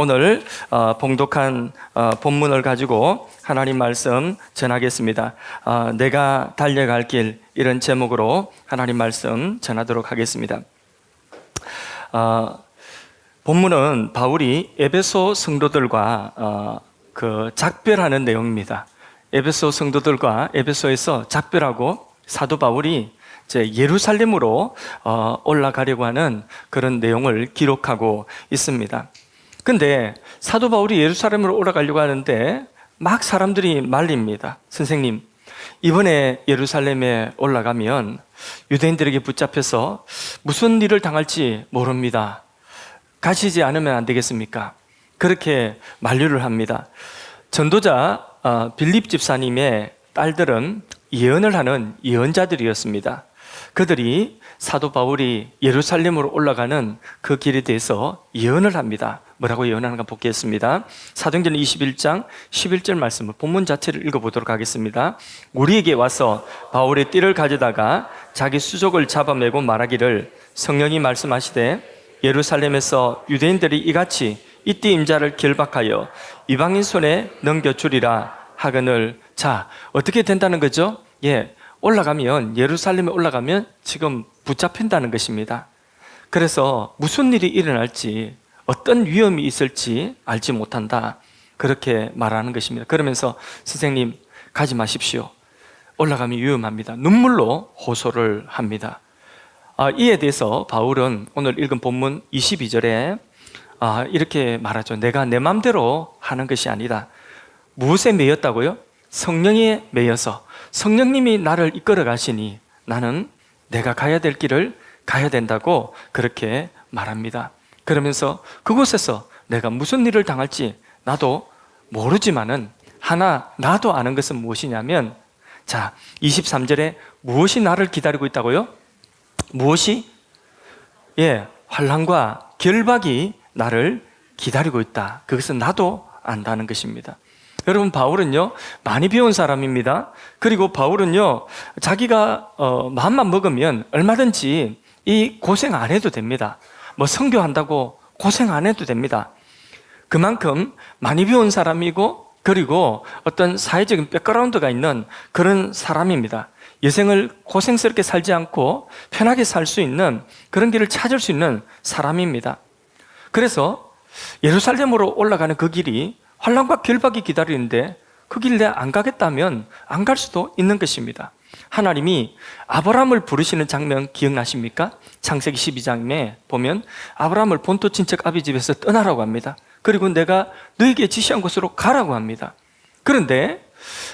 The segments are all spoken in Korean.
오늘 봉독한 본문을 가지고 하나님 말씀 전하겠습니다. 내가 달려갈 길, 이런 제목으로 하나님 말씀 전하도록 하겠습니다. 본문은 바울이 에베소 성도들과 그 작별하는 내용입니다. 에베소 성도들과 에베소에서 작별하고 사도 바울이 이제 예루살렘으로 올라가려고 하는 그런 내용을 기록하고 있습니다. 근데 사도 바울이 예루살렘으로 올라가려고 하는데 막 사람들이 말립니다. 선생님, 이번에 예루살렘에 올라가면 유대인들에게 붙잡혀서 무슨 일을 당할지 모릅니다. 가시지 않으면 안 되겠습니까? 그렇게 만류를 합니다. 전도자 빌립 집사님의 딸들은 예언을 하는 예언자들이었습니다. 그들이 사도 바울이 예루살렘으로 올라가는 그 길에 대해서 예언을 합니다. 뭐라고 예언하는가 보겠습니다. 사도행전 21장 11절 말씀을 본문 자체를 읽어보도록 하겠습니다. 우리에게 와서 바울의 띠를 가져다가 자기 수족을 잡아매고 말하기를 성령이 말씀하시되 예루살렘에서 유대인들이 이같이 이 띠 임자를 결박하여 이방인 손에 넘겨주리라 하거늘. 자, 어떻게 된다는 거죠? 올라가면, 예루살렘에 올라가면 지금 붙잡힌다는 것입니다. 그래서 무슨 일이 일어날지, 어떤 위험이 있을지 알지 못한다, 그렇게 말하는 것입니다. 그러면서 선생님, 가지 마십시오. 올라가면 위험합니다. 눈물로 호소를 합니다. 이에 대해서 바울은 오늘 읽은 본문 22절에 이렇게 말하죠. 내가 내 마음대로 하는 것이 아니다. 무엇에 매였다고요? 성령에 매여서 성령님이 나를 이끌어 가시니 나는 내가 가야 될 길을 가야 된다고 그렇게 말합니다. 그러면서 그곳에서 내가 무슨 일을 당할지 나도 모르지만은 하나 나도 아는 것은 무엇이냐면, 자, 23절에 무엇이 나를 기다리고 있다고요? 무엇이? 환난과 결박이 나를 기다리고 있다. 그것은 나도 안다는 것입니다. 여러분, 바울은요 많이 배운 사람입니다. 그리고 바울은요 자기가 마음만 먹으면 얼마든지 이 고생 안 해도 됩니다. 뭐 선교한다고 고생 안 해도 됩니다. 그만큼 많이 배운 사람이고, 그리고 어떤 사회적인 백그라운드가 있는 그런 사람입니다. 여생을 고생스럽게 살지 않고 편하게 살 수 있는 그런 길을 찾을 수 있는 사람입니다. 그래서 예루살렘으로 올라가는 그 길이 환난과 결박이 기다리는데 그 길 내가 안 가겠다면 안 갈 수도 있는 것입니다. 하나님이 아브라함을 부르시는 장면 기억나십니까? 창세기 12장에 보면 아브라함을 본토 친척 아비 집에서 떠나라고 합니다. 그리고 내가 너에게 지시한 곳으로 가라고 합니다. 그런데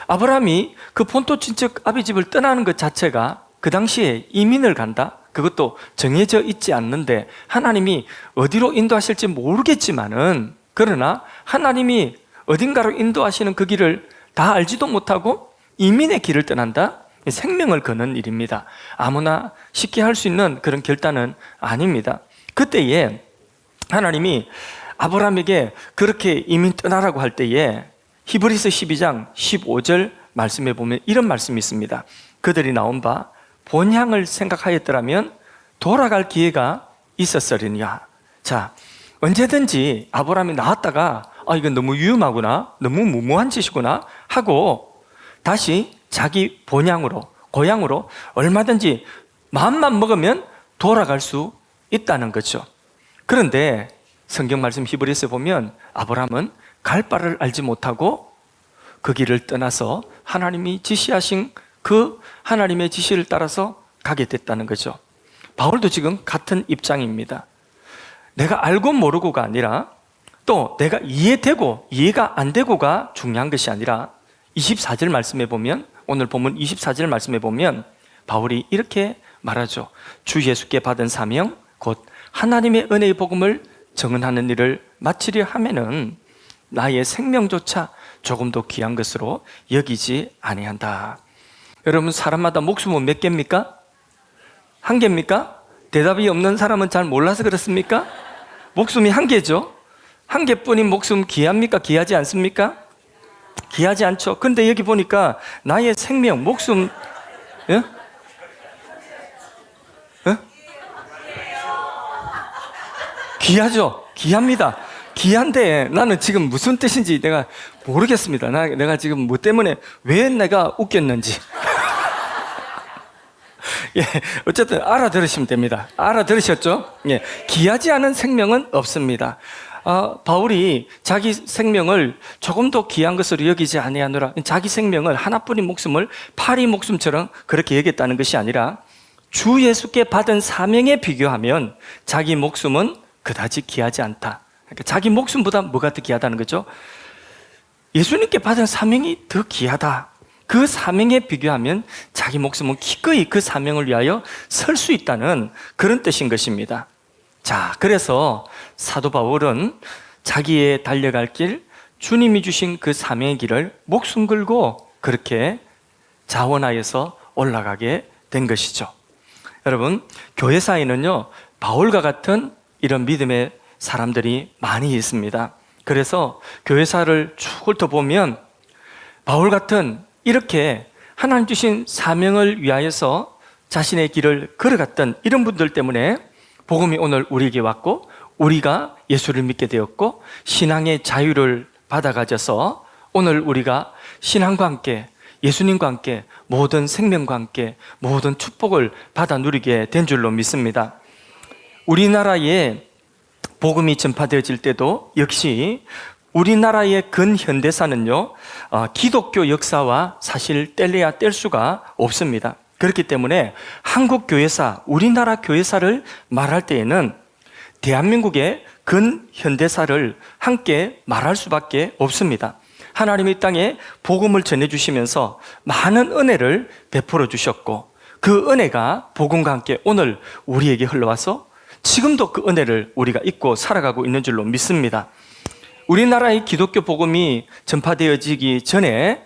아브라함이 그 본토 친척 아비 집을 떠나는 것 자체가, 그 당시에 이민을 간다? 그것도 정해져 있지 않는데 하나님이 어디로 인도하실지 모르겠지만은, 그러나 하나님이 어딘가로 인도하시는 그 길을 다 알지도 못하고 이민의 길을 떠난다? 생명을 거는 일입니다. 아무나 쉽게 할 수 있는 그런 결단은 아닙니다. 그때에 하나님이 아브라함에게 그렇게 이민 떠나라고 할 때에 히브리서 12장 15절 말씀에 보면 이런 말씀이 있습니다. 그들이 나온 바 본향을 생각하였더라면 돌아갈 기회가 있었으리냐. 자, 언제든지 아브라함이 나왔다가 이건 너무 위험하구나, 너무 무모한 짓이구나 하고 다시 자기 본향으로, 고향으로 얼마든지 마음만 먹으면 돌아갈 수 있다는 거죠. 그런데 성경 말씀 히브리서에 보면 아브라함은 갈 바를 알지 못하고 그 길을 떠나서 하나님이 지시하신 그 하나님의 지시를 따라서 가게 됐다는 거죠. 바울도 지금 같은 입장입니다. 내가 알고 모르고가 아니라, 또 내가 이해되고 이해가 안 되고가 중요한 것이 아니라 24절 말씀에 보면, 오늘 본문 24절 말씀에 보면 바울이 이렇게 말하죠. 주 예수께 받은 사명 곧 하나님의 은혜의 복음을 증언하는 일을 마치려 하면은 나의 생명조차 조금도 귀한 것으로 여기지 아니한다. 여러분, 사람마다 목숨은 몇 개입니까? 한 개입니까? 대답이 없는 사람은 잘 몰라서 그렇습니까? 목숨이 한 개죠. 한 개뿐인 목숨 귀합니까? 귀하지 않습니까? 귀하지 않죠. 근데 여기 보니까 나의 생명, 목숨, 귀하죠. 귀합니다. 귀한데 나는 지금 무슨 뜻인지 내가 모르겠습니다. 내가 지금 뭐 때문에 왜 내가 웃겼는지. 예, 어쨌든 알아들으시면 됩니다. 알아들으셨죠? 예, 귀하지 않은 생명은 없습니다. 바울이 자기 생명을 조금도 귀한 것으로 여기지 아니하노라. 자기 생명을 하나뿐인 목숨을 파리 목숨처럼 그렇게 여겼다는 것이 아니라 주 예수께 받은 사명에 비교하면 자기 목숨은 그다지 귀하지 않다. 그러니까 자기 목숨보다 뭐가 더 귀하다는 거죠? 예수님께 받은 사명이 더 귀하다. 그 사명에 비교하면 자기 목숨은 기꺼이 그 사명을 위하여 설 수 있다는 그런 뜻인 것입니다. 자, 그래서 사도 바울은 자기의 달려갈 길, 주님이 주신 그 사명의 길을 목숨 걸고 그렇게 자원하여서 올라가게 된 것이죠. 여러분, 교회사에는요, 바울과 같은 이런 믿음의 사람들이 많이 있습니다. 그래서 교회사를 쭉 훑어보면 바울 같은 이렇게 하나님 주신 사명을 위하여서 자신의 길을 걸어갔던 이런 분들 때문에 복음이 오늘 우리에게 왔고 우리가 예수를 믿게 되었고 신앙의 자유를 받아가져서 오늘 우리가 신앙과 함께 예수님과 함께 모든 생명과 함께 모든 축복을 받아 누리게 된 줄로 믿습니다. 우리나라에 복음이 전파되어질 때도 역시 우리나라의 근현대사는요, 기독교 역사와 사실 뗄래야 뗄 수가 없습니다. 그렇기 때문에 한국 교회사, 우리나라 교회사를 말할 때에는 대한민국의 근현대사를 함께 말할 수밖에 없습니다. 하나님의 땅에 복음을 전해주시면서 많은 은혜를 베풀어 주셨고 그 은혜가 복음과 함께 오늘 우리에게 흘러와서 지금도 그 은혜를 우리가 잊고 살아가고 있는 줄로 믿습니다. 우리나라의 기독교 복음이 전파되어지기 전에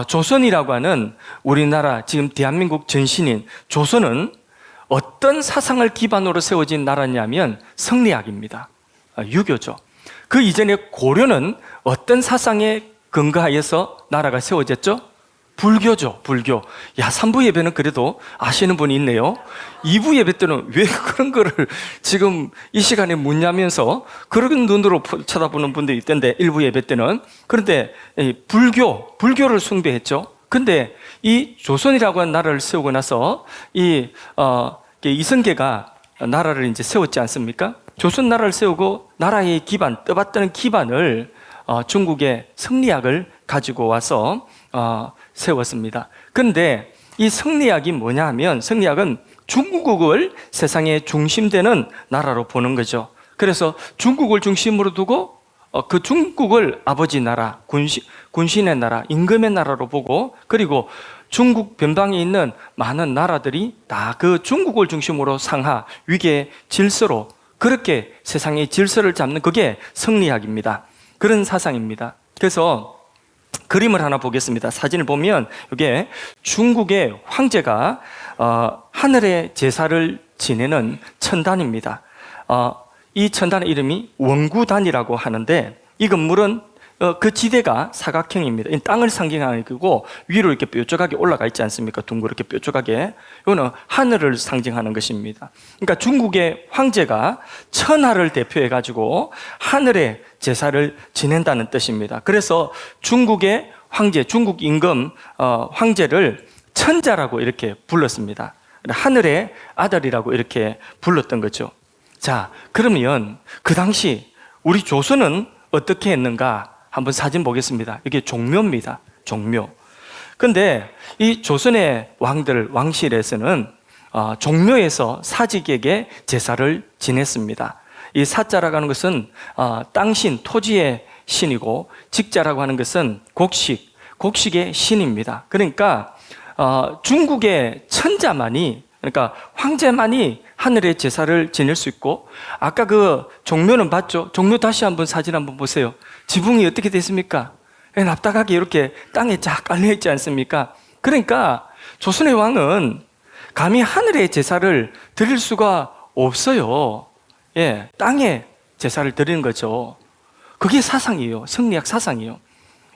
조선이라고 하는 우리나라 지금 대한민국 전신인 조선은 어떤 사상을 기반으로 세워진 나라냐면 성리학입니다. 유교죠. 그 이전에 고려는 어떤 사상에 근거하여서 나라가 세워졌죠? 불교죠, 불교. 야, 3부 예배는 그래도 아시는 분이 있네요. 2부 예배 때는 왜 그런 거를 지금 이 시간에 묻냐면서 그런 눈으로 쳐다보는 분들이 있던데, 1부 예배 때는. 그런데 불교를 숭배했죠. 근데 이 조선이라고 하는 나라를 세우고 나서 이성계가 나라를 이제 세웠지 않습니까? 조선 나라를 세우고 나라의 기반, 떠받드는 기반을 중국의 성리학을 가지고 와서 세웠습니다. 그런데 이 성리학이 뭐냐 하면 성리학은 중국을 세상의 중심되는 나라로 보는 거죠. 그래서 중국을 중심으로 두고 그 중국을 아버지 나라, 군신의 나라, 임금의 나라로 보고 그리고 중국 변방에 있는 많은 나라들이 다 그 중국을 중심으로 상하, 위계, 질서로 그렇게 세상의 질서를 잡는 그게 성리학입니다. 그런 사상입니다. 그래서 그림을 하나 보겠습니다. 사진을 보면 이게 중국의 황제가 하늘의 제사를 지내는 천단입니다. 이 천단의 이름이 원구단이라고 하는데 이 건물은 그 지대가 사각형입니다. 땅을 상징하는 거고 위로 이렇게 뾰족하게 올라가 있지 않습니까? 둥그렇게 뾰족하게. 이거는 하늘을 상징하는 것입니다. 그러니까 중국의 황제가 천하를 대표해 가지고 하늘의 제사를 지낸다는 뜻입니다. 그래서 중국의 황제, 중국 임금 황제를 천자라고 이렇게 불렀습니다. 하늘의 아들이라고 이렇게 불렀던 거죠. 자, 그러면 그 당시 우리 조선은 어떻게 했는가? 한번 사진 보겠습니다. 이게 종묘입니다. 종묘. 근데 이 조선의 왕들, 왕실에서는 종묘에서 사직에게 제사를 지냈습니다. 이 사자라고 하는 것은 땅신, 토지의 신이고 직자라고 하는 것은 곡식의 신입니다. 그러니까 중국의 천자만이, 그러니까 황제만이 하늘의 제사를 지낼 수 있고, 아까 그 종묘는 봤죠? 종묘 다시 한번 사진 한번 보세요. 지붕이 어떻게 됐습니까? 납작하게 이렇게 땅에 쫙 깔려있지 않습니까? 그러니까 조선의 왕은 감히 하늘의 제사를 드릴 수가 없어요. 예, 땅에 제사를 드리는 거죠. 그게 사상이에요. 성리학 사상이에요.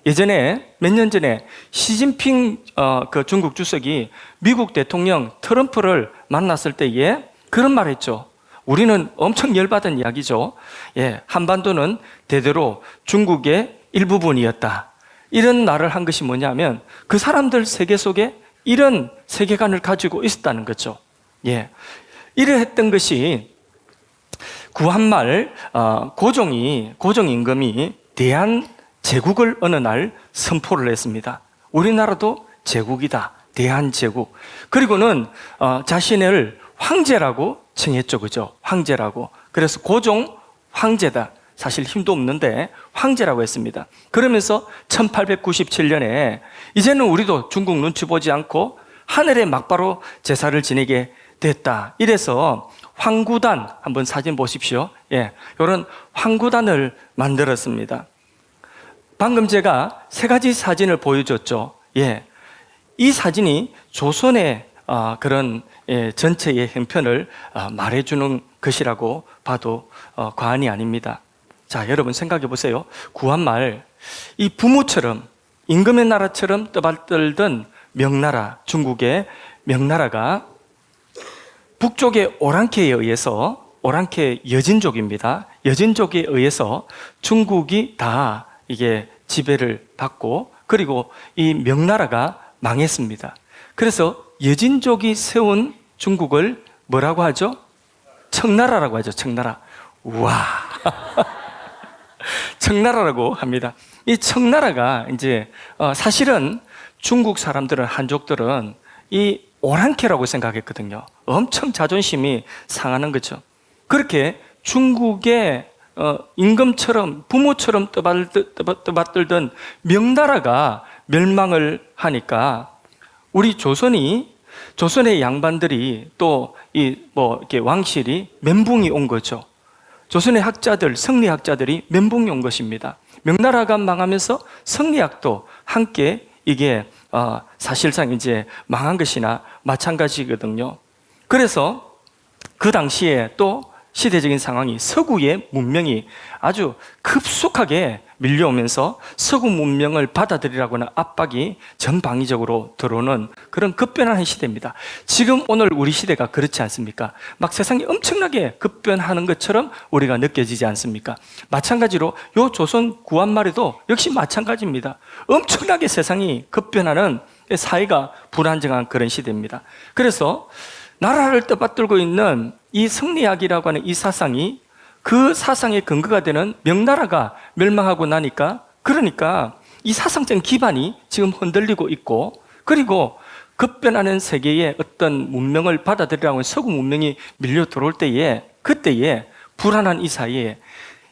예전에 몇 년 전에 시진핑 그 중국 주석이 미국 대통령 트럼프를 만났을 때에 그런 말 했죠. 우리는 엄청 열받은 이야기죠. 예, 한반도는 대대로 중국의 일부분이었다. 이런 말을 한 것이 뭐냐면 그 사람들 세계 속에 이런 세계관을 가지고 있었다는 거죠. 예, 이러했던 것이 구한말 고종 임금이 대한제국을 어느 날 선포를 했습니다. 우리나라도 제국이다. 대한제국. 그리고는 자신을 황제라고 칭했죠. 그죠? 황제라고. 그래서 고종 황제다. 사실 힘도 없는데 황제라고 했습니다. 그러면서 1897년에 이제는 우리도 중국 눈치 보지 않고 하늘에 막바로 제사를 지내게 됐다. 이래서 황구단, 한번 사진 보십시오. 예, 이런 황구단을 만들었습니다. 방금 제가 세 가지 사진을 보여줬죠. 예, 이 사진이 조선의 그런 전체의 형편을 말해주는 것이라고 봐도 과언이 아닙니다. 자, 여러분 생각해 보세요. 구한말, 이 부모처럼 임금의 나라처럼 떠받들던 명나라, 중국의 명나라가 북쪽의 오랑캐에 의해서, 오랑캐 여진족입니다. 여진족에 의해서 중국이 다 이게 지배를 받고, 그리고 이 명나라가 망했습니다. 그래서 여진족이 세운 중국을 뭐라고 하죠? 청나라라고 하죠. 청나라. 우와. 청나라라고 합니다. 이 청나라가 이제 사실은 중국 사람들은, 한족들은 이 오랑캐라고 생각했거든요. 엄청 자존심이 상하는 거죠. 그렇게 중국의 임금처럼 부모처럼 떠받들던 명나라가 멸망을 하니까 우리 조선의 양반들이 또 이렇게 왕실이 멘붕이 온 거죠. 조선의 학자들, 성리학자들이 멘붕이 온 것입니다. 명나라가 망하면서 성리학도 함께 이게 사실상 이제 망한 것이나 마찬가지거든요. 그래서 그 당시에 또 시대적인 상황이 서구의 문명이 아주 급속하게 밀려오면서 서구 문명을 받아들이라고는 압박이 전방위적으로 들어오는 그런 급변하는 시대입니다. 지금 오늘 우리 시대가 그렇지 않습니까? 막 세상이 엄청나게 급변하는 것처럼 우리가 느껴지지 않습니까? 마찬가지로 요 조선 구한말에도 역시 마찬가지입니다. 엄청나게 세상이 급변하는 사회가 불안정한 그런 시대입니다. 그래서 나라를 떠받들고 있는 이 성리학이라고 하는 이 사상이 그 사상의 근거가 되는 명나라가 멸망하고 나니까, 그러니까 이 사상적 기반이 지금 흔들리고 있고, 그리고 급변하는 세계의 어떤 문명을 받아들이라고 하는 서구 문명이 밀려 들어올 때에, 그때에 불안한 이 사이에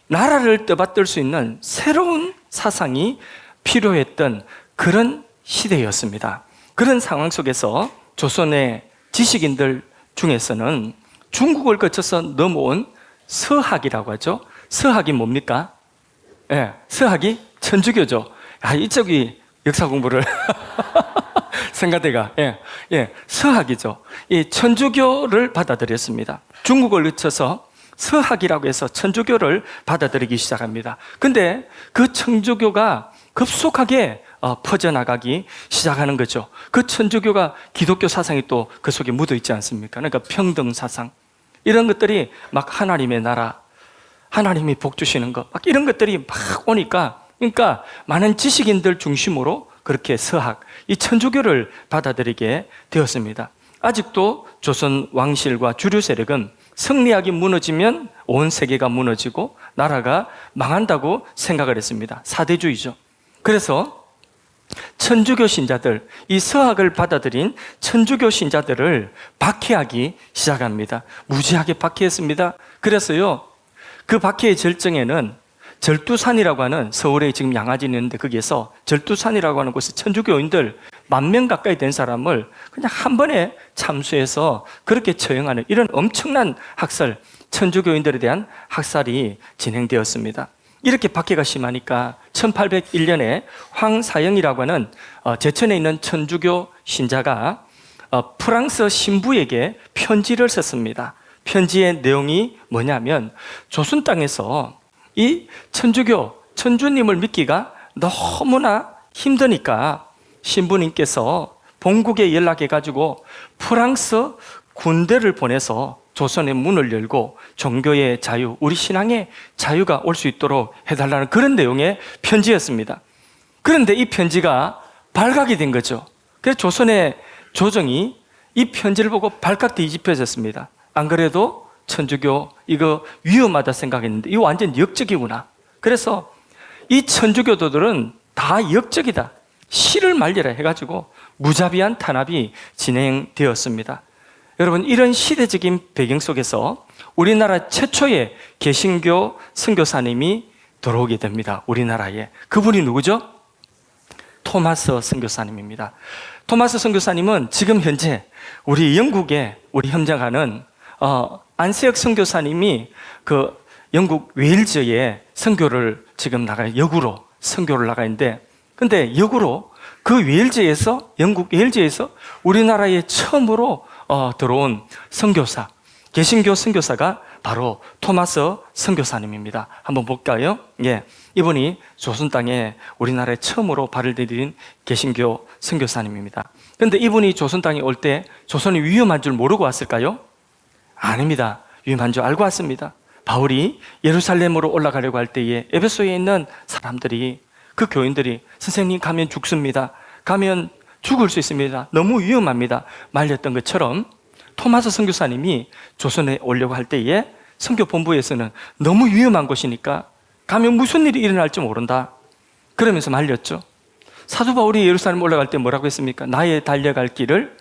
나라를 떠받들 수 있는 새로운 사상이 필요했던 그런 시대였습니다. 그런 상황 속에서 조선의 지식인들 중에서는 중국을 거쳐서 넘어온 서학이라고 하죠. 서학이 뭡니까? 예, 서학이 천주교죠. 이쪽이 역사 공부를 생가대가 서학이죠. 이 천주교를 받아들였습니다. 중국을 거쳐서 서학이라고 해서 천주교를 받아들이기 시작합니다. 근데 그 천주교가 급속하게 퍼져나가기 시작하는 거죠. 그 천주교가 기독교 사상이 또 그 속에 묻어 있지 않습니까? 그러니까 평등 사상, 이런 것들이 막 하나님의 나라, 하나님이 복 주시는 것, 막 이런 것들이 막 오니까, 그러니까 많은 지식인들 중심으로 그렇게 서학, 이 천주교를 받아들이게 되었습니다. 아직도 조선 왕실과 주류 세력은 성리학이 무너지면 온 세계가 무너지고 나라가 망한다고 생각을 했습니다. 사대주의죠. 그래서 천주교 신자들, 이 서학을 받아들인 천주교 신자들을 박해하기 시작합니다. 무지하게 박해했습니다. 그래서요, 그 박해의 절정에는 절두산이라고 하는, 서울에 지금 양화진이 있는데 거기에서 절두산이라고 하는 곳에 천주교인들 10,000명 가까이 된 사람을 그냥 한 번에 참수해서 그렇게 처형하는 이런 엄청난 학살, 천주교인들에 대한 학살이 진행되었습니다. 이렇게 박해가 심하니까 1801년에 황사영이라고 하는 제천에 있는 천주교 신자가 프랑스 신부에게 편지를 썼습니다. 편지의 내용이 뭐냐면, 조선 땅에서 이 천주님을 믿기가 너무나 힘드니까 신부님께서 본국에 연락해가지고 프랑스 군대를 보내서 조선의 문을 열고 종교의 자유, 우리 신앙의 자유가 올 수 있도록 해달라는 그런 내용의 편지였습니다. 그런데 이 편지가 발각이 된 거죠. 그래서 조선의 조정이 이 편지를 보고 발칵 뒤집혀졌습니다. 안 그래도 천주교 이거 위험하다 생각했는데 이거 완전 역적이구나. 그래서 이 천주교도들은 다 역적이다, 시를 말리라 해가지고 무자비한 탄압이 진행되었습니다. 여러분, 이런 시대적인 배경 속에서 우리나라 최초의 개신교 선교사님이 들어오게 됩니다. 우리나라에. 그분이 누구죠? 토마스 선교사님입니다. 토마스 선교사님은 지금 현재 우리 영국에 우리 협력하는 안세혁 선교사님이 그 영국 웨일즈에 선교를 지금 역으로 선교를 나가 있는데, 근데 역으로 그 웨일즈에서, 영국 웨일즈에서 우리나라에 처음으로 들어온 선교사, 개신교 선교사가 바로 토마스 선교사님입니다. 한번 볼까요? 예, 이분이 조선 땅에 우리나라에 처음으로 발을 디딘 개신교 선교사님입니다. 그런데 이분이 조선 땅에 올 때 조선이 위험한 줄 모르고 왔을까요? 아닙니다. 위험한 줄 알고 왔습니다. 바울이 예루살렘으로 올라가려고 할 때에 에베소에 있는 사람들이, 그 교인들이 선생님 가면 죽습니다, 가면 죽을 수 있습니다, 너무 위험합니다 말렸던 것처럼 토마스 선교사님이 조선에 오려고 할 때에 선교본부에서는 너무 위험한 곳이니까 가면 무슨 일이 일어날지 모른다 그러면서 말렸죠. 사도 바울이 예루살렘 올라갈 때 뭐라고 했습니까? 나의 달려갈 길을,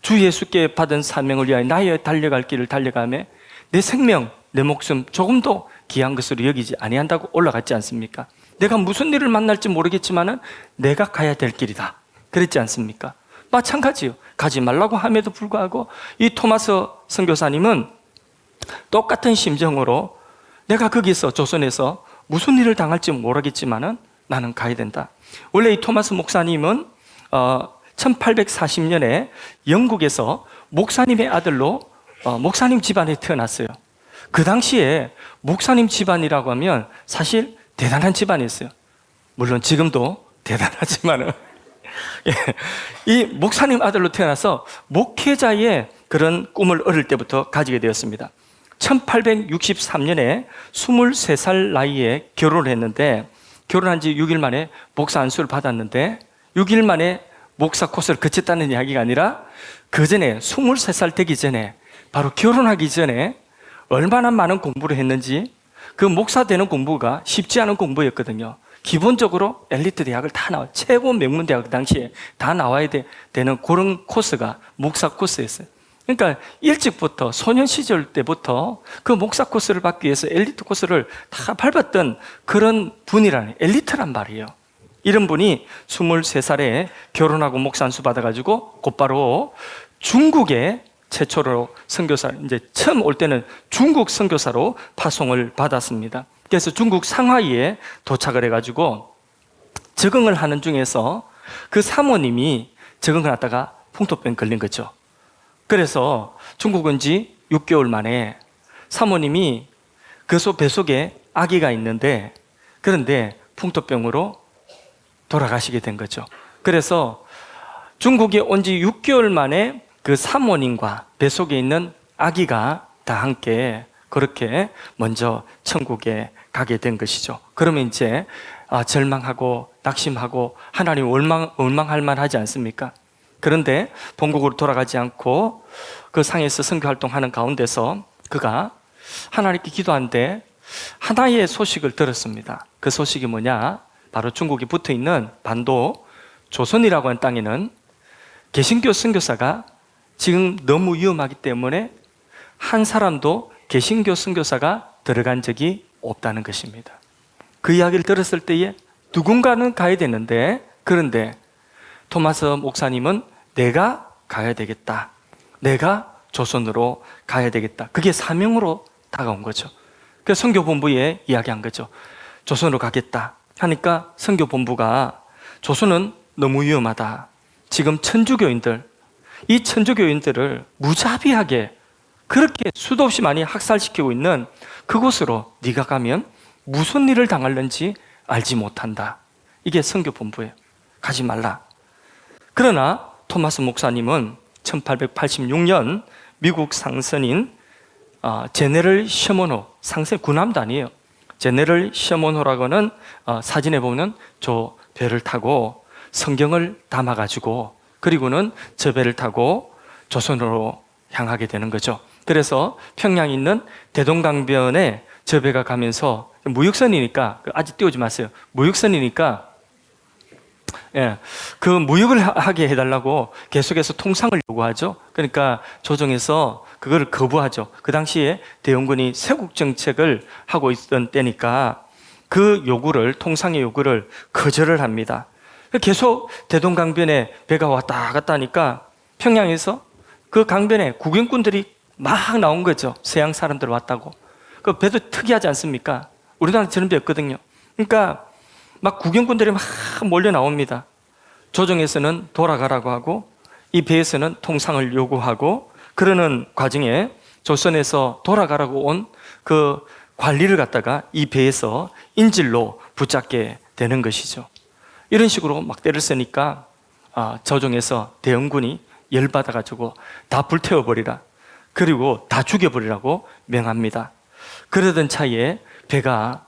주 예수께 받은 사명을 위하여 나의 달려갈 길을 달려가며 내 생명, 내 목숨 조금도 귀한 것으로 여기지 아니한다고 올라갔지 않습니까? 내가 무슨 일을 만날지 모르겠지만은 내가 가야 될 길이다 그랬지 않습니까? 마찬가지요. 가지 말라고 함에도 불구하고 이 토마스 선교사님은 똑같은 심정으로 내가 거기서 조선에서 무슨 일을 당할지 모르겠지만은 나는 가야 된다. 원래 이 토마스 목사님은 1840년에 영국에서 목사님의 아들로 목사님 집안에 태어났어요. 그 당시에 목사님 집안이라고 하면 사실 대단한 집안이었어요. 물론 지금도 대단하지만은 이 목사님 아들로 태어나서 목회자의 그런 꿈을 어릴 때부터 가지게 되었습니다. 1863년에 23살 나이에 결혼을 했는데, 결혼한 지 6일 만에 목사 안수를 받았는데 6일 만에 목사 코스를 거쳤다는 이야기가 아니라 그 전에 23살 되기 전에, 바로 결혼하기 전에 얼마나 많은 공부를 했는지, 그 목사 되는 공부가 쉽지 않은 공부였거든요. 기본적으로 엘리트 대학을 다 나와요. 최고 명문 대학 그 당시에 다 나와야 되는 그런 코스가 목사 코스였어요. 그러니까 일찍부터, 소년 시절 때부터 그 목사 코스를 받기 위해서 엘리트 코스를 다 밟았던 그런 분이라는, 엘리트란 말이에요. 이런 분이 23살에 결혼하고 목사 안수 받아가지고 곧바로 중국에 최초로 선교사, 이제 처음 올 때는 중국 선교사로 파송을 받았습니다. 그래서 중국 상하이에 도착을 해가지고 적응을 하는 중에서 그 사모님이 적응을 하다가 풍토병 걸린 거죠. 그래서 중국 온 지 6개월 만에 사모님이 그 뱃속에 아기가 있는데, 그런데 풍토병으로 돌아가시게 된 거죠. 그래서 중국에 온 지 6개월 만에 그 사모님과 뱃속에 있는 아기가 다 함께 그렇게 먼저 천국에 가게 된 것이죠. 그러면 이제 절망하고 낙심하고 하나님 원망할 만하지 않습니까? 그런데 본국으로 돌아가지 않고 그 상에서 선교 활동하는 가운데서 그가 하나님께 기도하는데 하나의 소식을 들었습니다. 그 소식이 뭐냐? 바로 중국에 붙어있는 반도 조선이라고 하는 땅에는 개신교 선교사가 지금 너무 위험하기 때문에 한 사람도 개신교 선교사가 들어간 적이 없다는 것입니다. 그 이야기를 들었을 때에 누군가는 가야 되는데, 그런데 토마스 목사님은 내가 가야 되겠다, 내가 조선으로 가야 되겠다, 그게 사명으로 다가온 거죠. 그래서 선교본부에 이야기한 거죠. 조선으로 가겠다 하니까 선교본부가 조선은 너무 위험하다, 지금 이 천주교인들을 무자비하게 그렇게 수도 없이 많이 학살시키고 있는 그곳으로 네가 가면 무슨 일을 당할는지 알지 못한다. 이게 선교본부예요. 가지 말라. 그러나 토마스 목사님은 1886년 미국 상선인 제네럴 셔먼호, 상선 군함도 아니에요. 제네럴 셔먼호라고는 사진에 보면 저 배를 타고 성경을 담아가지고 그리고는 저 배를 타고 조선으로 향하게 되는 거죠. 그래서 평양에 있는 대동강변에 저 배가 가면서 무역선이니까 아직 띄우지 마세요. 무역선이니까 그 무역을 하게 해달라고 계속해서 통상을 요구하죠. 그러니까 조정에서 그거를 거부하죠. 그 당시에 대원군이 세국 정책을 하고 있던 때니까 그 요구를, 통상의 요구를 거절을 합니다. 계속 대동강변에 배가 왔다 갔다 하니까 평양에서 그 강변에 구경꾼들이 막 나온 거죠. 서양 사람들 왔다고. 그 배도 특이하지 않습니까? 우리나라 저런 배 없거든요. 그러니까 막 구경꾼들이 막 몰려 나옵니다. 조정에서는 돌아가라고 하고 이 배에서는 통상을 요구하고 그러는 과정에 조선에서 돌아가라고 온 그 관리를 갖다가 이 배에서 인질로 붙잡게 되는 것이죠. 이런 식으로 막 때를 쓰니까 조정에서 대원군이 열받아가지고 다 불태워버리라, 그리고 다 죽여버리라고 명합니다. 그러던 차에 배가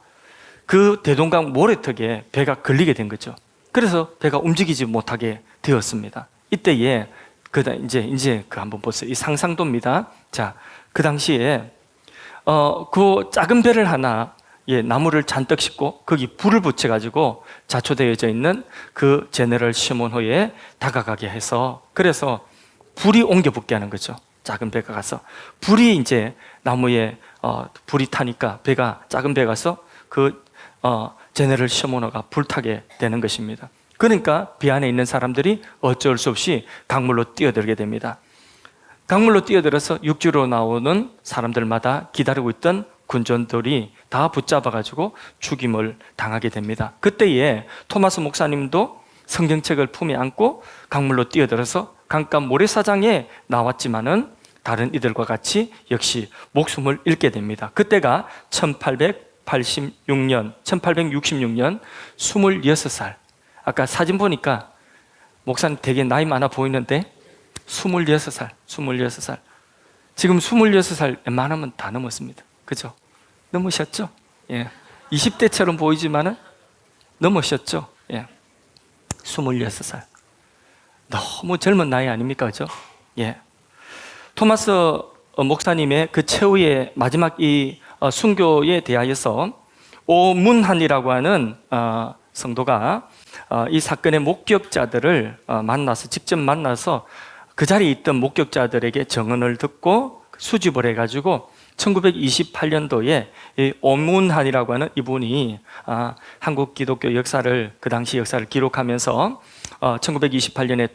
그 대동강 모래턱에 배가 걸리게 된 거죠. 그래서 배가 움직이지 못하게 되었습니다. 이때에 이제 그 한번 보세요. 이 상상도입니다. 자, 그 당시에 그 작은 배를 하나 나무를 잔뜩 싣고 거기 불을 붙여가지고 자초되어져 있는 그 제네럴 셔먼호에 다가가게 해서 그래서 불이 옮겨 붙게 하는 거죠. 작은 배가 가서 불이 이제 나무에 불이 타니까 작은 배가 가서 그 제네럴 셔먼호가 불타게 되는 것입니다. 그러니까 배 안에 있는 사람들이 어쩔 수 없이 강물로 뛰어들게 됩니다. 강물로 뛰어들어서 육지로 나오는 사람들마다 기다리고 있던 군전들이 다 붙잡아가지고 죽임을 당하게 됩니다. 그때에 토마스 목사님도 성경책을 품에 안고 강물로 뛰어들어서 강가 모래사장에 나왔지만은 다른 이들과 같이 역시 목숨을 잃게 됩니다. 그때가 1866년 26살. 아까 사진 보니까 목사님 되게 나이 많아 보이는데 26살. 지금 26살 웬만하면 다 넘었습니다. 그죠? 넘으셨죠? 예. 20대처럼 보이지만은 넘으셨죠? 예. 26살. 너무 젊은 나이 아닙니까? 그죠? 예. 토마스 목사님의 그 최후의 마지막 이 순교에 대하여서 오문한이라고 하는 성도가 이 사건의 목격자들을 직접 만나서 그 자리에 있던 목격자들에게 증언을 듣고 수집을 해가지고 1928년도에 이 오문한이라고 하는 이분이 한국 기독교 역사를, 그 당시 역사를 기록하면서 1928년에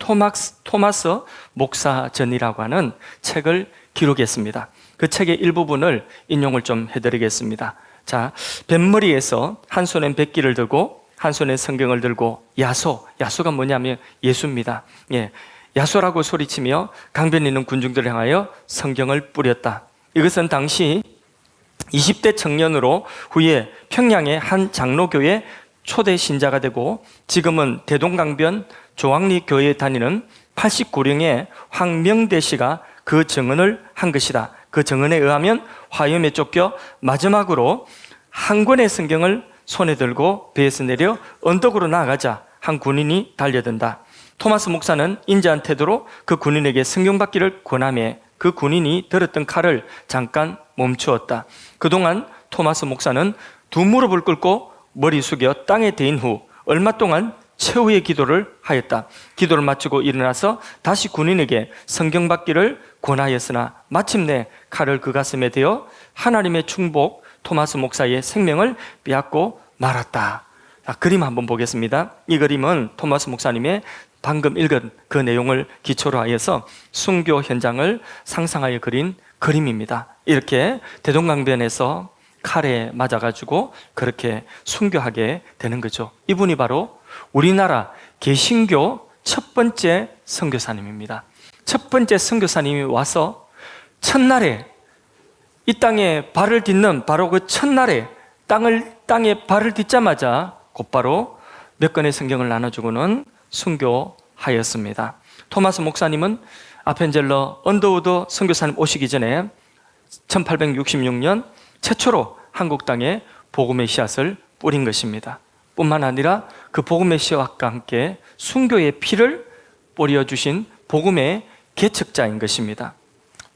토마스 목사전이라고 하는 책을 기록했습니다. 그 책의 일부분을 인용을 좀 해드리겠습니다. 자, 뱃머리에서 한 손엔 백기를 들고 한 손엔 성경을 들고 야소가 뭐냐면 예수입니다. 예, 야소라고 소리치며 강변에 있는 군중들을 향하여 성경을 뿌렸다. 이것은 당시 20대 청년으로 후에 평양의 한 장로교회 초대 신자가 되고 지금은 대동강변 조항리교회에 다니는 89령의 황명대 씨가 그 증언을 한 것이다. 그 증언에 의하면 화염에 쫓겨 마지막으로 한 권의 성경을 손에 들고 배에서 내려 언덕으로 나아가자 한 군인이 달려든다. 토마스 목사는 인자한 태도로 그 군인에게 성경 받기를 권하며 그 군인이 들었던 칼을 잠깐 멈추었다. 그동안 토마스 목사는 두 무릎을 꿇고 머리 숙여 땅에 대인 후 얼마 동안 최후의 기도를 하였다. 기도를 마치고 일어나서 다시 군인에게 성경 받기를 권하였으나 마침내 칼을 그 가슴에 대어 하나님의 충복, 토마스 목사의 생명을 빼앗고 말았다. 그림 한번 보겠습니다. 이 그림은 토마스 목사님의 방금 읽은 그 내용을 기초로 하여서 순교 현장을 상상하여 그린 그림입니다. 이렇게 대동강변에서 칼에 맞아가지고 그렇게 순교하게 되는 거죠. 이분이 바로 우리나라 개신교 첫 번째 선교사님입니다. 첫 번째 선교사님이 와서 첫날에 이 땅에 발을 딛는 바로 그 첫날에 땅에 발을 딛자마자 곧바로 몇 권의 성경을 나눠주고는 순교하였습니다. 토마스 목사님은 아펜젤러 언더우드 선교사님 오시기 전에 1866년 최초로 한국 땅에 복음의 씨앗을 뿌린 것입니다. 뿐만 아니라 그 복음의 씨앗과 함께 순교의 피를 뿌려주신 복음의 개척자인 것입니다.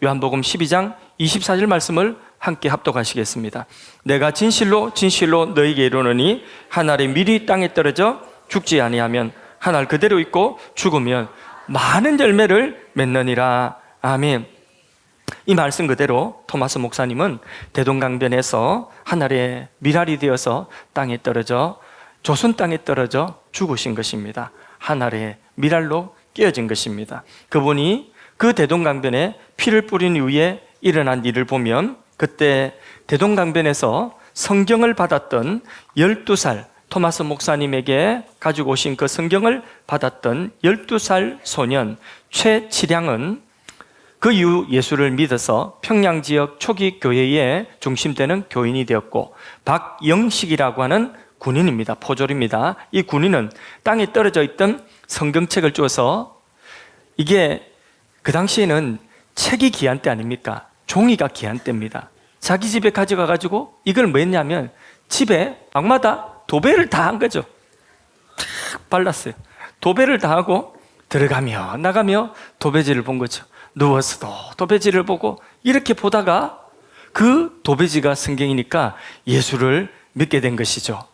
요한복음 12장 24절 말씀을 함께 합독하시겠습니다. 내가 진실로 진실로 너희에게 이르노니 한 알의 밀이 땅에 떨어져 죽지 아니하면 한 알 그대로 있고 죽으면 많은 열매를 맺느니라. 아멘. 이 말씀 그대로 토마스 목사님은 대동강변에서 한 알의 밀알이 되어서 땅에 떨어져 조선 땅에 떨어져 죽으신 것입니다. 한 알의 밀알로 깨어진 것입니다. 그분이 그 대동강변에 피를 뿌린 이후에 일어난 일을 보면 그때 대동강변에서 성경을 받았던 12살 토마스 목사님에게 가지고 오신 그 성경을 받았던 12살 소년 최치량은 그 이후 예수를 믿어서 평양 지역 초기 교회의 중심되는 교인이 되었고, 박영식이라고 하는 군인입니다. 포졸입니다. 이 군인은 땅에 떨어져 있던 성경책을 주어서, 이게 그 당시에는 책이 귀한 때 아닙니까? 종이가 귀한 때입니다. 자기 집에 가져가 가지고 이걸 뭐 했냐면 집에 방마다 도배를 다 한 거죠. 탁 발랐어요. 도배를 다 하고 들어가며 나가며 도배지를 본 거죠. 누워서도 도배지를 보고 이렇게 보다가 그 도배지가 성경이니까 예수를 믿게 된 것이죠.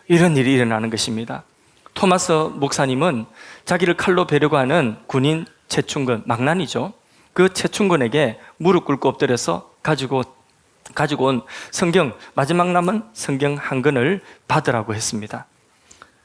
이런 일이 일어나는 것입니다. 토마스 목사님은 자기를 칼로 베려고 하는 군인 최충근, 망난이죠. 그 최충근에게 무릎 꿇고 엎드려서 가지고 온 성경, 마지막 남은 성경 한 권을 받으라고 했습니다.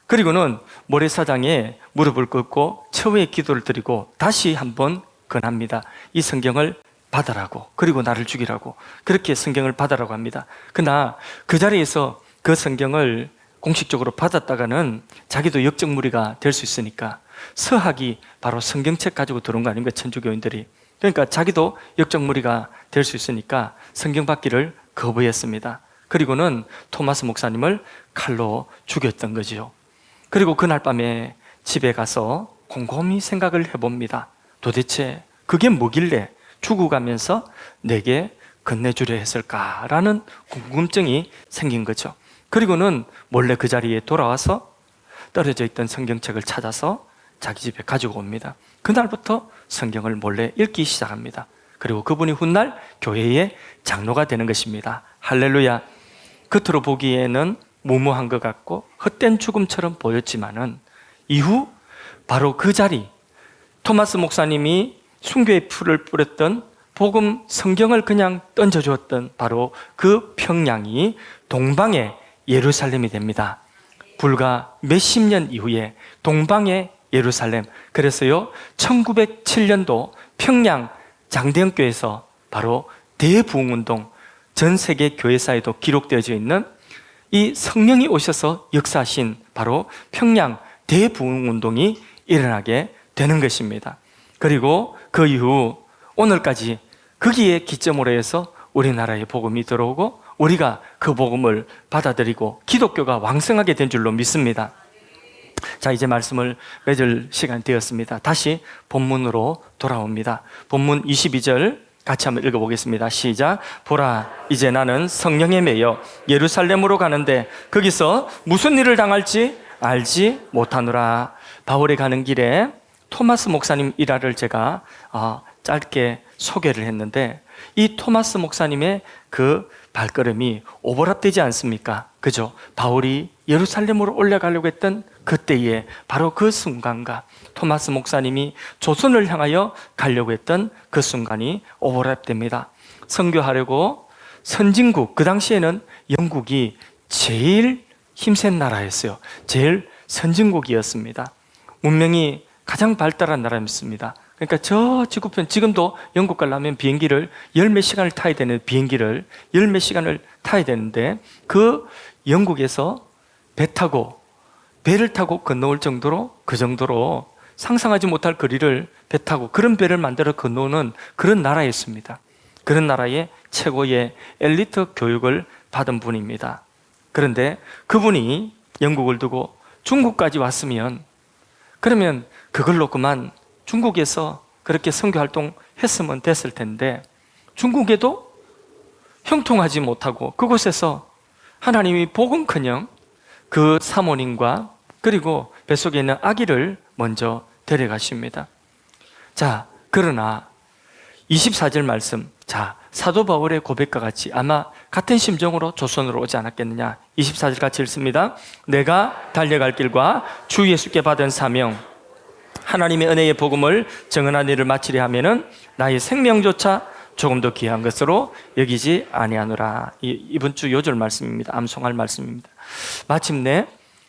그리고는 모래사장에 무릎을 꿇고 처우의 기도를 드리고 다시 한번 권합니다. 이 성경을 받으라고, 그리고 나를 죽이라고, 그렇게 성경을 받으라고 합니다. 그러나 그 자리에서 그 성경을 공식적으로 받았다가는 자기도 역적무리가 될 수 있으니까 서학이 바로 성경책 가지고 들어온 거 아닙니까? 천주교인들이. 그러니까 자기도 역적무리가 될 수 있으니까 성경 받기를 거부했습니다. 그리고는 토마스 목사님을 칼로 죽였던 거지요. 그리고 그날 밤에 집에 가서 곰곰이 생각을 해봅니다. 도대체 그게 뭐길래 죽어가면서 내게 건네주려 했을까라는 궁금증이 생긴 거죠. 그리고는 몰래 그 자리에 돌아와서 떨어져 있던 성경책을 찾아서 자기 집에 가지고 옵니다. 그날부터 성경을 몰래 읽기 시작합니다. 그리고 그분이 훗날 교회의 장로가 되는 것입니다. 할렐루야. 겉으로 보기에는 무모한 것 같고 헛된 죽음처럼 보였지만은 이후 바로 그 자리, 토마스 목사님이 순교의 풀을 뿌렸던 복음 성경을 그냥 던져주었던 바로 그 평양이 동방의 예루살렘이 됩니다. 불과 몇십 년 이후에 동방의 예루살렘, 그래서요 1907년도 평양 장대영교에서 바로 대부흥운동, 전 세계 교회사에도 기록되어져 있는 이 성령이 오셔서 역사하신 바로 평양 대부흥운동이 일어나게 되는 것입니다. 그리고 그 이후 오늘까지 거기에 기점으로 해서 우리나라에 복음이 들어오고 우리가 그 복음을 받아들이고 기독교가 왕성하게 된 줄로 믿습니다. 자, 이제 말씀을 맺을 시간이 되었습니다. 다시 본문으로 돌아옵니다. 본문 22절 같이 한번 읽어보겠습니다. 시작. 보라, 이제 나는 성령에 매여 예루살렘으로 가는데 거기서 무슨 일을 당할지 알지 못하노라. 바울이 가는 길에 토마스 목사님 일화를 제가 짧게 소개를 했는데, 이 토마스 목사님의 그 발걸음이 오버랩되지 않습니까? 그죠? 바울이 예루살렘으로 올라가려고 했던 그때에 바로 그 순간과 토마스 목사님이 조선을 향하여 가려고 했던 그 순간이 오버랩됩니다. 선교하려고 선진국, 그 당시에는 영국이 제일 힘센 나라였어요. 제일 선진국이었습니다. 문명이 가장 발달한 나라였습니다. 그러니까 저 지구편, 지금도 영국 가려면 비행기를 열 몇 시간을 타야 되는 비행기를 열 몇 시간을 타야 되는데, 그 영국에서 배를 타고 건너올 정도로, 그 정도로 상상하지 못할 거리를 배 타고 그런 배를 만들어 건너오는 그런 나라였습니다. 그런 나라의 최고의 엘리트 교육을 받은 분입니다. 그런데 그분이 영국을 두고 중국까지 왔으면, 그러면 그걸로 그만 중국에서 그렇게 선교 활동했으면 됐을 텐데 중국에도 형통하지 못하고 그곳에서 하나님이 복음커녕 그 사모님과 그리고 뱃속에 있는 아기를 먼저 데려가십니다. 자, 그러나 24절 말씀, 자, 사도 바울의 고백과 같이 아마 같은 심정으로 조선으로 오지 않았겠느냐. 24절 같이 읽습니다. 내가 달려갈 길과 주 예수께 받은 사명, 하나님의 은혜의 복음을 증언한 일을 마치려 하면은 나의 생명조차 조금 더 귀한 것으로 여기지 아니하노라. 이번 주 요절 말씀입니다. 암송할 말씀입니다. 마침내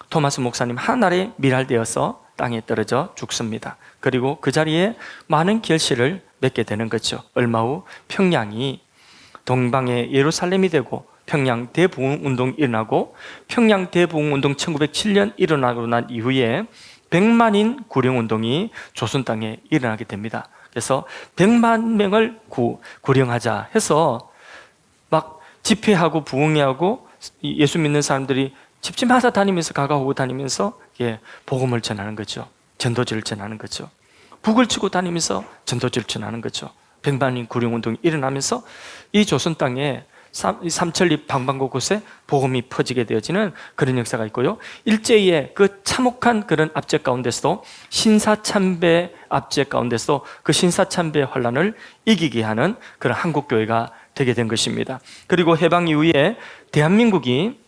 토마스 목사님 하늘에 밀알되어서 땅에 떨어져 죽습니다. 그리고 그 자리에 많은 결실을 맺게 되는 거죠. 얼마 후 평양이 동방의 예루살렘이 되고 평양 대부흥운동이 일어나고 평양 대부흥운동 1907년 일어나고 난 이후에 100만인 구령운동이 조선 땅에 일어나게 됩니다. 그래서 100만 명을 구령하자 해서 막 집회하고 부흥회하고 예수 믿는 사람들이 집집마다 다니면서 가가오고 다니면서 복음을 전하는 거죠. 전도지를 전하는 거죠. 북을 치고 다니면서 전도지를 전하는 거죠. 100만인 구령운동이 일어나면서 이 조선 땅에 삼천리 방방곳곳에 복음이 퍼지게 되어지는 그런 역사가 있고요. 일제의 그 참혹한 그런 압제 가운데서도 신사참배 압제 가운데서도 그 신사참배 환란을 이기게 하는 그런 한국교회가 되게 된 것입니다. 그리고 해방 이후에 대한민국이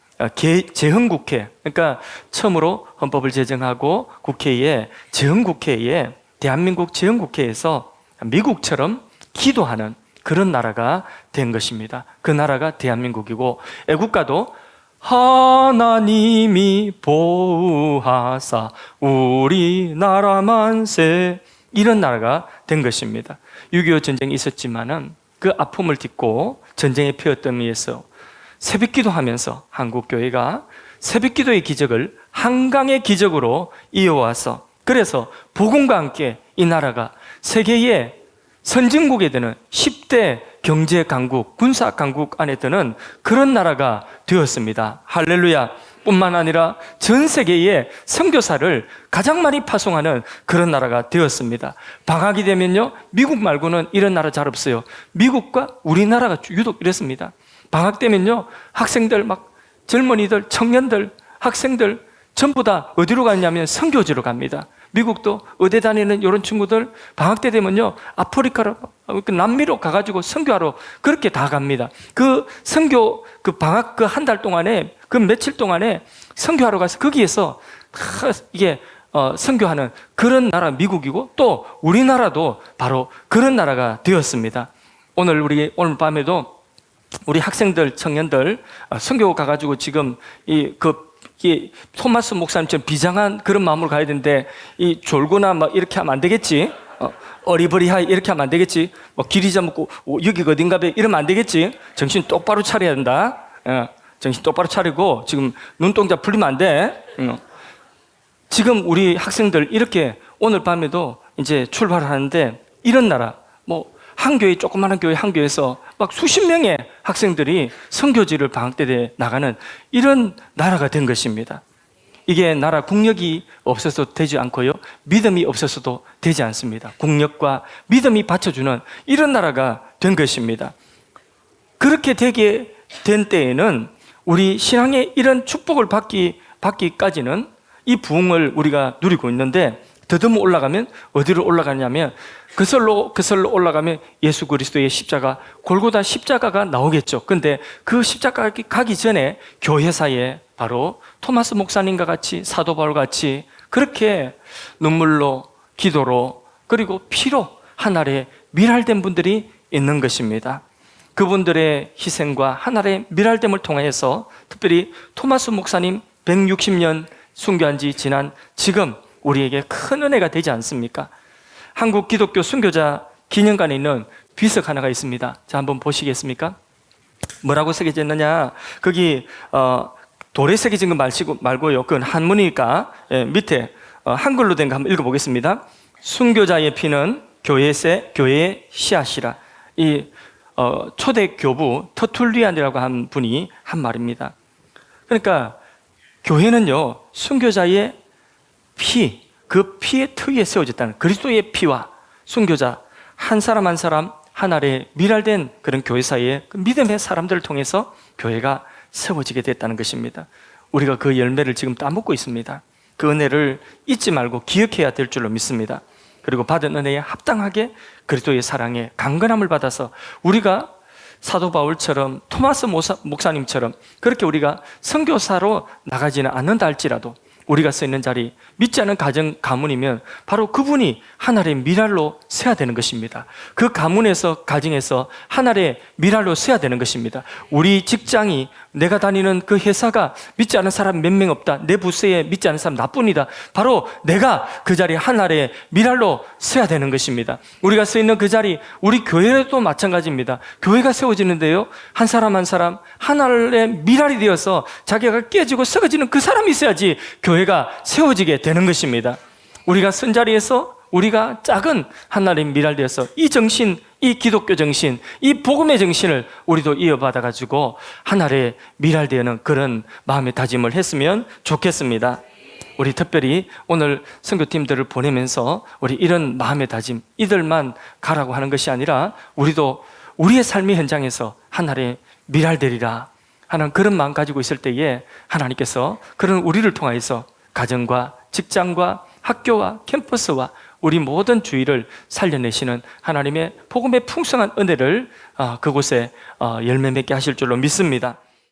재헌국회, 그러니까 처음으로 헌법을 제정하고 국회에 재헌국회에 대한민국 재헌국회에서 미국처럼 기도하는 그런 나라가 된 것입니다. 그 나라가 대한민국이고 애국가도 하나님이 보호하사 우리나라 만세 이런 나라가 된 것입니다. 6.25 전쟁이 있었지만은 그 아픔을 딛고 전쟁에 피었던 위에서 새벽기도 하면서 한국교회가 새벽기도의 기적을 한강의 기적으로 이어와서 그래서 복음과 함께 이 나라가 세계의 선진국에 드는 10대 경제 강국, 군사 강국 안에 드는 그런 나라가 되었습니다. 할렐루야. 뿐만 아니라 전 세계에 선교사를 가장 많이 파송하는 그런 나라가 되었습니다. 방학이 되면요, 미국 말고는 이런 나라 잘 없어요. 미국과 우리나라가 유독 이랬습니다. 방학 되면요, 학생들 막 젊은이들, 청년들, 학생들 전부 다 어디로 가냐면 선교지로 갑니다. 미국도 의대 다니는 이런 친구들 방학 때 되면요 아프리카로 남미로 가가지고 선교하러 그렇게 다 갑니다. 그 선교 그 방학 그 한 달 동안에 그 며칠 동안에 선교하러 가서 거기에서 이게 선교하는 그런 나라 미국이고 또 우리나라도 바로 그런 나라가 되었습니다. 오늘 밤에도 우리 학생들 청년들 선교 가가지고 지금 이 토마스 목사님처럼 비장한 그런 마음으로 가야 되는데 이 졸거나 막 이렇게 하면 안 되겠지. 어리버리하게 이렇게 하면 안 되겠지. 뭐 길 잊어먹고 여기가 어딘가 봐 이러면 안 되겠지. 정신 똑바로 차려야 된다. 정신 똑바로 차리고 지금 눈동자 풀리면 안 돼. 지금 우리 학생들 이렇게 오늘 밤에도 이제 출발을 하는데 이런 나라 뭐 한 교회 조그마한 교회 한 교회에서 막 수십 명의 학생들이 선교지를 방학 때 나가는 이런 나라가 된 것입니다. 이게 나라 국력이 없어서 되지 않고요, 믿음이 없어서도 되지 않습니다. 국력과 믿음이 받쳐주는 이런 나라가 된 것입니다. 그렇게 되게 된 때에는 우리 신앙의 이런 축복을 받기까지는 이 부흥을 우리가 누리고 있는데 더듬어 올라가면 어디로 올라가냐면 그설로 올라가면 예수 그리스도의 십자가 골고다 십자가가 나오겠죠. 근데 그 십자가 가기 전에 교회사에 바로 토마스 목사님과 같이 사도 바울 같이 그렇게 눈물로 기도로 그리고 피로 하늘에 밀알된 분들이 있는 것입니다. 그분들의 희생과 하늘의 밀알됨을 통해서 특별히 토마스 목사님 160년 순교한 지 지난 지금 우리에게 큰 은혜가 되지 않습니까? 한국 기독교 순교자 기념관에 있는 비석 하나가 있습니다. 자, 한번 보시겠습니까? 뭐라고 새겨져 있느냐? 거기 돌에 새겨진 거 말고요. 그건 한문이니까 밑에 한글로 된 거 한번 읽어보겠습니다. 순교자의 피는 교회의 씨앗이라. 이 초대 교부 터툴리안이라고 한 분이 한 말입니다. 그러니까 교회는요, 순교자의 피, 그 피의 터위에 세워졌다는 그리스도의 피와 순교자 한 사람 한 사람 하나의 밀알된 그런 교회 사이에 그 믿음의 사람들을 통해서 교회가 세워지게 됐다는 것입니다. 우리가 그 열매를 지금 따먹고 있습니다. 그 은혜를 잊지 말고 기억해야 될 줄로 믿습니다. 그리고 받은 은혜에 합당하게 그리스도의 사랑에 강건함을 받아서 우리가 사도 바울처럼 토마스 목사님처럼 그렇게 우리가 선교사로 나가지는 않는다 할지라도 우리가 서 있는 자리, 믿지 않은 가정, 가문이면 바로 그분이 하나의 밀알로 서야 되는 것입니다. 그 가문에서, 가정에서 하나의 밀알로 서야 되는 것입니다. 우리 직장이, 내가 다니는 그 회사가 믿지 않은 사람 몇 명 없다. 내 부서에 믿지 않은 사람 나뿐이다. 바로 내가 그 자리 하나의 밀알로 서야 되는 것입니다. 우리가 서 있는 그 자리, 우리 교회도 마찬가지입니다. 교회가 세워지는데요, 한 사람 한 사람 하나의 밀알이 되어서 자기가 깨지고 썩어지는 그 사람이 있어야지 교회가 세워지게 되는 것입니다. 우리가 쓴 자리에서 우리가 작은 하나님 밀알 되어서 이 정신, 이 기독교 정신, 이 복음의 정신을 우리도 이어받아 가지고 하나의 밀알 되는 그런 마음의 다짐을 했으면 좋겠습니다. 우리 특별히 오늘 선교팀들을 보내면서 우리 이런 마음의 다짐, 이들만 가라고 하는 것이 아니라 우리도 우리의 삶의 현장에서 하나의 밀알 되리라 하는 그런 마음 가지고 있을 때에 하나님께서 그런 우리를 통하여서 가정과 직장과 학교와 캠퍼스와 우리 모든 주위를 살려내시는 하나님의 복음의 풍성한 은혜를 그곳에 열매 맺게 하실 줄로 믿습니다.